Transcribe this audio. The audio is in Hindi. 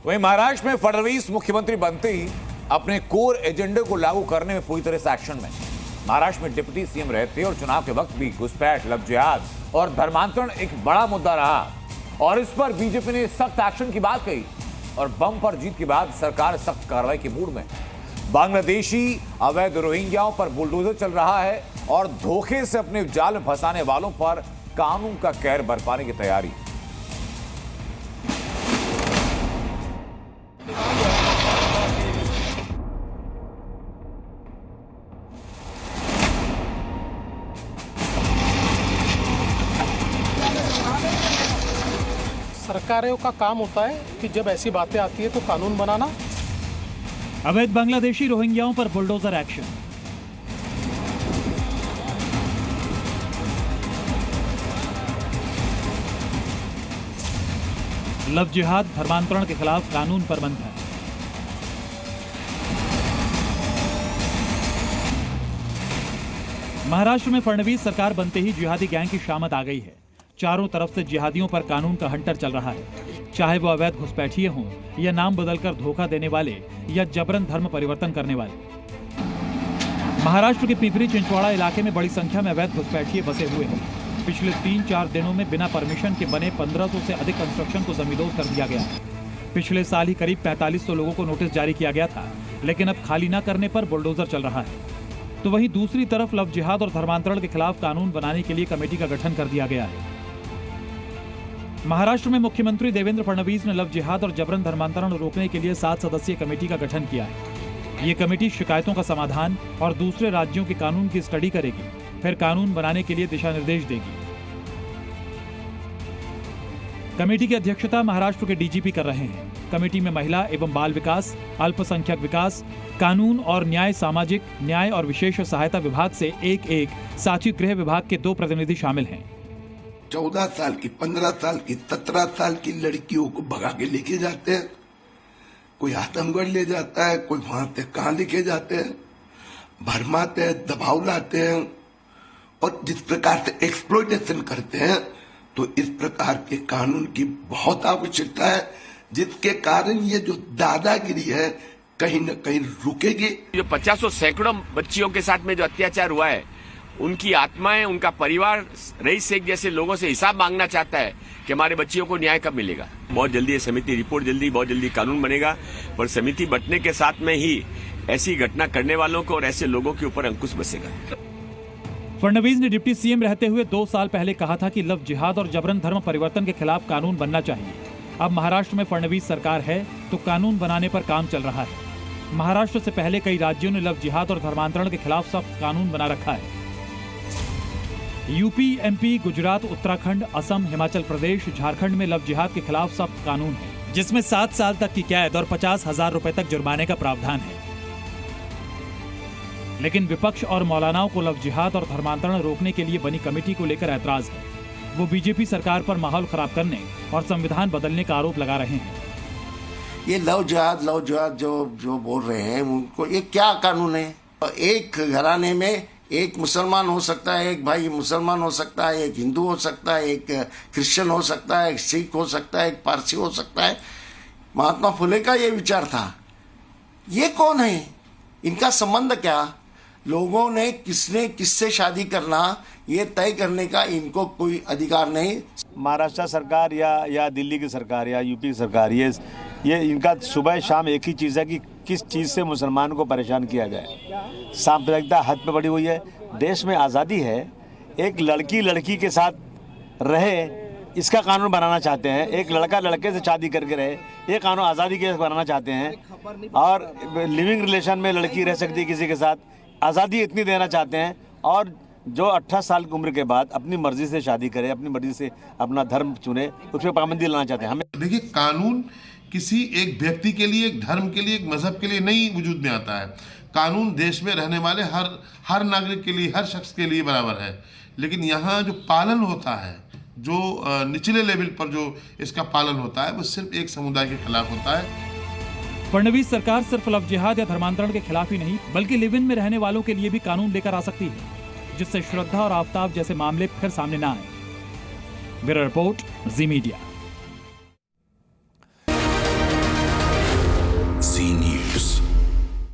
वहीं महाराष्ट्र में फडणवीस मुख्यमंत्री बनते ही अपने कोर एजेंडे को लागू करने में पूरी तरह से एक्शन में। महाराष्ट्र में डिप्टी सीएम रहते और चुनाव के वक्त भी घुसपैठ, लव जिहाद और धर्मांतरण एक बड़ा मुद्दा रहा और इस पर बीजेपी ने सख्त एक्शन की बात कही और बम पर जीत के बाद सरकार सख्त कार्रवाई के मूड में। बांग्लादेशी अवैध रोहिंग्याओं पर बुलडोजर चल रहा है और धोखे से अपने जाल में फंसाने वालों पर कानून का कहर बरपाने की तैयारी। सरकारों का काम होता है कि जब ऐसी बातें आती है तो कानून बनाना। अवैध बांग्लादेशी रोहिंग्याओं पर बुलडोजर एक्शन। लव जिहाद, धर्मांतरण के खिलाफ कानून पर मंथन। महाराष्ट्र में फडणवीस सरकार बनते ही जिहादी गैंग की शामत आ गई है। चारों तरफ से जिहादियों पर कानून का हंटर चल रहा है, चाहे वो अवैध घुसपैठिए हों या नाम बदलकर धोखा देने वाले या जबरन धर्म परिवर्तन करने वाले। महाराष्ट्र के पिंपरी चिंचवाड़ा इलाके में बड़ी संख्या में अवैध घुसपैठिए बसे हुए हैं। पिछले 3-4 दिनों में बिना परमिशन के बने 1500 से अधिक कंस्ट्रक्शन को जमींदोज कर दिया गया। पिछले साल ही करीब 4500 लोगों को नोटिस जारी किया गया था, लेकिन अब खाली न करने पर बुलडोजर चल रहा है। तो वहीं दूसरी तरफ लव जिहाद और धर्मांतरण के खिलाफ कानून बनाने के लिए कमेटी का गठन कर दिया गया है। महाराष्ट्र में मुख्यमंत्री देवेंद्र फडणवीस ने लव जिहाद और जबरन धर्मांतरण रोकने के लिए 7 सदस्यीय कमेटी का गठन किया है। ये कमेटी शिकायतों का समाधान और दूसरे राज्यों के कानून की स्टडी करेगी, फिर कानून बनाने के लिए दिशा निर्देश देगी। कमेटी की अध्यक्षता महाराष्ट्र के डीजीपी कर रहे हैं। कमेटी में महिला एवं बाल विकास, अल्पसंख्यक विकास, कानून और न्याय, सामाजिक न्याय और विशेष सहायता विभाग से एक, साथ ही गृह विभाग के 2 प्रतिनिधि शामिल हैं। 14 साल की, 15 साल की, 17 साल की लड़कियों को भगा के लेके जाते हैं। कोई आजमगढ़ ले जाता है, कोई वहां से कहां लेके जाते हैं, भरमाते हैं, दबाव लाते हैं और जिस प्रकार से एक्सप्लॉयटेशन करते हैं, तो इस प्रकार के कानून की बहुत आवश्यकता है, जिसके कारण ये जो दादागिरी है कहीं न कहीं रुकेगी। जो 50 सैकड़ों बच्चियों के साथ में जो अत्याचार हुआ है, उनकी आत्माएं, उनका परिवार रईस शेख जैसे लोगों से हिसाब मांगना चाहता है कि हमारे बच्चियों को न्याय कब मिलेगा। बहुत जल्दी ये समिति रिपोर्ट बहुत जल्दी कानून बनेगा, पर समिति बंटने के साथ में ही ऐसी घटना करने वालों को और ऐसे लोगों के ऊपर अंकुश बसेगा। फडणवीस ने डिप्टी सीएम रहते हुए 2 साल पहले कहा था कि लव जिहाद और जबरन धर्म परिवर्तन के खिलाफ कानून बनना चाहिए। अब महाराष्ट्र में फडणवीस सरकार है तो कानून बनाने पर काम चल रहा है। महाराष्ट्र से पहले कई राज्यों ने लव जिहाद और धर्मांतरण के खिलाफ सख्त कानून बना रखा है। यूपी, एमपी, गुजरात, उत्तराखंड, असम, हिमाचल प्रदेश, झारखंड में लव जिहाद के खिलाफ सख्त कानून है, जिसमें 7 साल तक की कैद और 50,000 रुपए तक जुर्माने का प्रावधान है। लेकिन विपक्ष और मौलानाओं को लव जिहाद और धर्मांतरण रोकने के लिए बनी कमेटी को लेकर ऐतराज है। वो बीजेपी सरकार पर माहौल खराब करने और संविधान बदलने का आरोप लगा रहे हैं। ये लव जिहाद जो बोल रहे हैं, उनको ये क्या कानून है? एक घराने में एक मुसलमान हो सकता है, एक भाई मुसलमान हो सकता है, एक हिंदू हो सकता है, एक क्रिश्चियन हो सकता है, एक सिख हो सकता है, एक पारसी हो सकता है। महात्मा फुले का ये विचार था। ये कौन है? इनका संबंध क्या? लोगों ने किससे शादी करना ये तय करने का इनको कोई अधिकार नहीं। महाराष्ट्र सरकार या दिल्ली की सरकार या यूपी की सरकार, ये इनका सुबह शाम एक ही चीज़ है कि किस चीज़ से मुसलमान को परेशान किया जाए। सांप्रदायिकता हद पे बढ़ी हुई है। देश में आज़ादी है, एक लड़की के साथ रहे, इसका कानून बनाना चाहते हैं। एक लड़का लड़के से शादी करके रहे, ये कानून आज़ादी के बनाना चाहते हैं। और लिविंग रिलेशन में लड़की रह सकती है किसी के साथ, आज़ादी इतनी देना चाहते हैं। और जो 18 साल की उम्र के बाद अपनी मर्जी से शादी करे, अपनी मर्जी से अपना धर्म चुने, उस पर पाबंदी लाना चाहते हैं। हमें देखिए, कानून किसी एक व्यक्ति के लिए, एक धर्म के लिए, एक मजहब के लिए नहीं वजूद में आता है। कानून देश में रहने वाले हर नागरिक के लिए, हर शख्स के लिए बराबर है। लेकिन यहाँ जो पालन होता है, जो निचले लेवल पर जो इसका पालन होता है, वो सिर्फ एक समुदाय के खिलाफ होता है। फडणवीस सरकार सिर्फ लव जिहाद या धर्मांतरण के खिलाफ ही नहीं, बल्कि लिव इन में रहने वालों के लिए भी कानून लेकर आ सकती है, जिससे श्रद्धा और आफ्ताब जैसे मामले फिर सामने न आए। ब्यूरो रिपोर्ट, जी मीडिया। न्यूज।